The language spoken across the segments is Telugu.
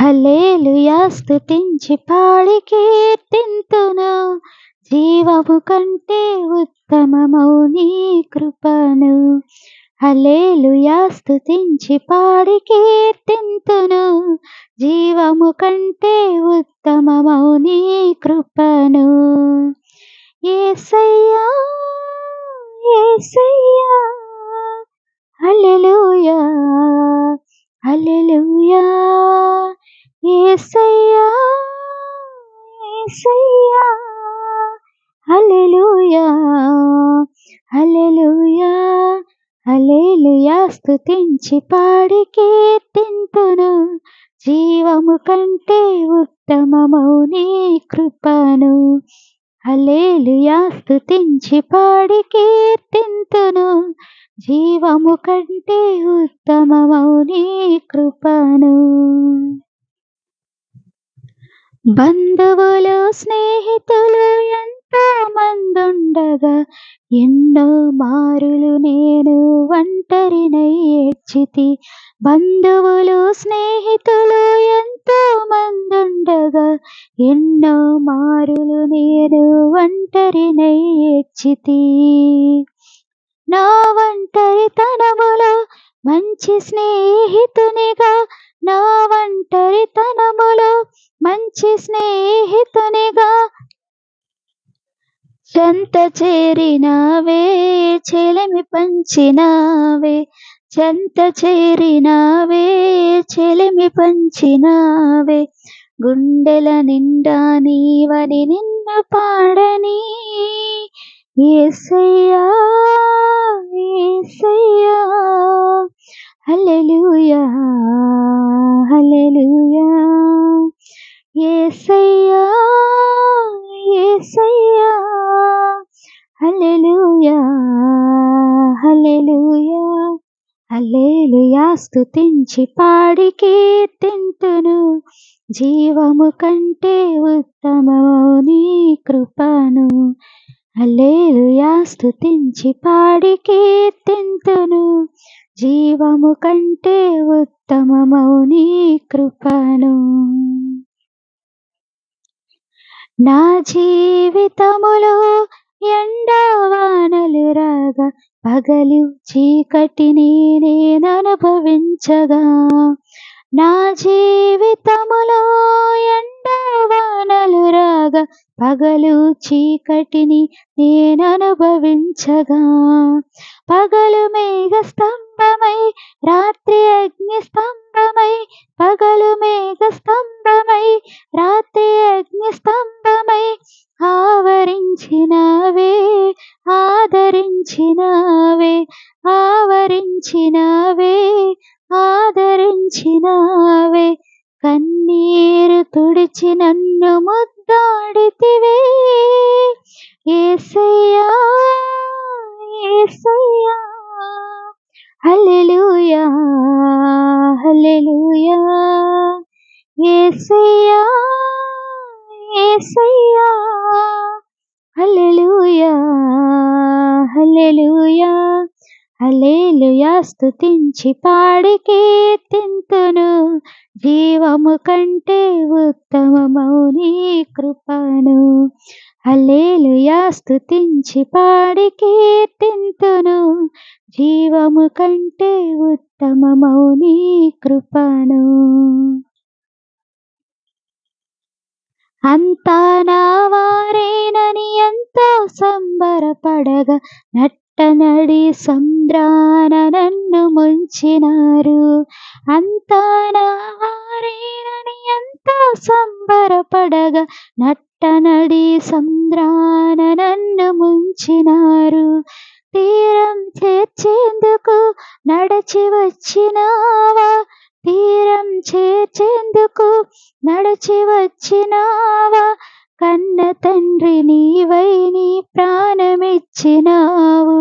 హల్లెలూయా స్తుతించి పాడి కీర్తింతును, జీవము కంటే ఉత్తమమౌ నీ కృపను. హల్లెలూయా స్తుతించి పాడి కీర్తింతును, జీవము కంటే ఉత్తమమౌ నీ కృపను. యేసయ్యా యేసయ్యా హల్లెలూయా హల్లెలూయా, యేసయ్యా యేసయ్యా హల్లెలూయా హల్లెలూయా హల్లెలూయా స్తుతించి పాడి కీర్తింతును, జీవము కంటే ఉత్తమమౌ నీ కృపను. హల్లెలూయా స్తుతించి పాడి కీర్తింతును, జీవము కంటే ఉత్తమమౌ నీ కృపను. బంధువులు స్నేహితులు ఎంతో మందుండగా, ఎన్నో మారులు నేను ఒంటరినై ఏడ్చితి. బంధువులు స్నేహితులు ఎంతో మందుండగా, ఎన్నో మారులు నేను ఒంటరినై ఏడ్చితి. నా ఒంటరితనములో మంచి స్నేహితునిగా, నా ఒంటరితనములో మంచి స్నేహితునిగా చెంత చేరినావే, చెలిమి పంచినావే, చెంత చేరినావే, చెలిమి పంచినావే. గుండెల నిండా నీవని నిన్ను పాడని, యేసయ్యా యేసయ్యా హల్లెలూయా హల్లెలూయా, యేసయ్యా యేసయ్యా హల్లెలూయా హల్లెలూయా హల్లెలూయా స్తుతించి పాడి కీర్తింతును, జీవము కంటే ఉత్తమమౌ నీ కృపను. హల్లెలూయా స్తుతించి పాడి కీర్తింతును, జీవము కంటే ఉత్తమమౌ నీ కృపను. నా జీవితములో ఎండవానలు రాగా, పగలు చీకటిని నేననుభవించగా, నా జీవితములో ఎండవానలు రాగా, పగలు చీకటిని నేననుభవించగా, పగలు మేఘ స్తంభమై రాత్రి అగ్ని స్తంభమై, పగలు మేఘ స్తంభమై రాత్రి అగ్ని స్తంభమై ఆవరించినావే, ఆదరించినావే, ఆవరించినావే, ఆదరించినావే. కన్నీరు తుడిచి నన్ను ముద్దాడితివే, యేసయ్యా యేసయ్యా హల్లెలూయా హల్లెలూయా, యేసయ్యా యేసయ్యా హల్లెలూయా హల్లెలూయా హల్లెలూయా స్తుతించి పాడి కీర్తింతును, జీవము కంటే ఉత్తమమౌ నీ కృపను. హల్లెలూయా స్తుతించి పాడి కీర్తింతును, జీవము కంటే ఉత్తమమౌ నీ కృపను. అంతా నా వారేనని ఎంతో సంబరపడగా, నట్టనడి సంద్రాన నన్ను ముంచినారు. అంతా నా వారేనని ఎంతో సంబరపడగా, నట్టనడి సంద్రాన నన్ను ముంచినారు. తీరం చేర్చేందుకు నడచి వచ్చినావా, తీరం చేర్చేందుకు నడచి వచ్చినావా, కన్న తండ్రి నీవై నీ ప్రాణమిచ్చినావు,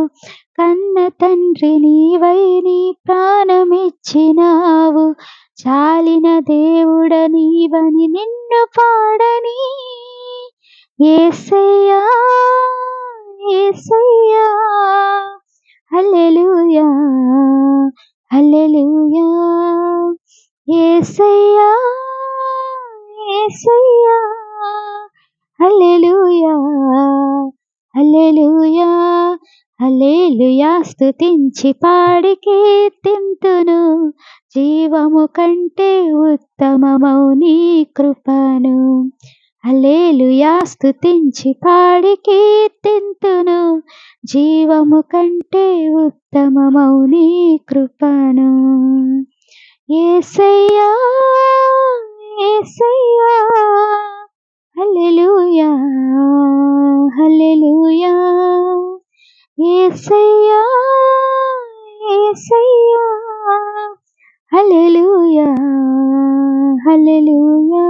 కన్న తండ్రి నీవై నీ ప్రాణమిచ్చినావు. చాలిన దేవుడ నీవని నిన్ను పాడని, యేసయ్యా యేసయ్యా హల్లెలూయా హల్లెలూయా, యేసయ్యా యేసయ్యా హల్లెలూయా హల్లెలూయా హల్లెలూయా స్తుతించి పాడి కీర్తింతును జీవము కంటే ఉత్తమమౌ నీ కృపను హల్లెలూయా స్తుతించి పాడి కీర్తింతును జీవము కంటే ఉత్తమమౌ నీ కృపను యేసయ్యా యేసయ్యా హల్లెలూయా హల్లెలూయా యేసయ్యా యేసయ్యా హల్లెలూయా హల్లెలూయా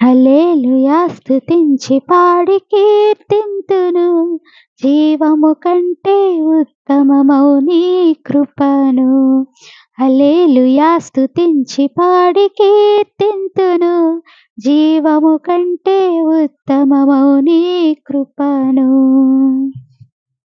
హల్లెలూయా స్తుతించి పాడి కీర్తింతును జీవము కంటే ఉత్తమమౌ నీ కృపను హల్లెలూయా స్తుతించి పాడి కీర్తింతును జీవము కంటే ఉత్తమమౌ నీ కృపను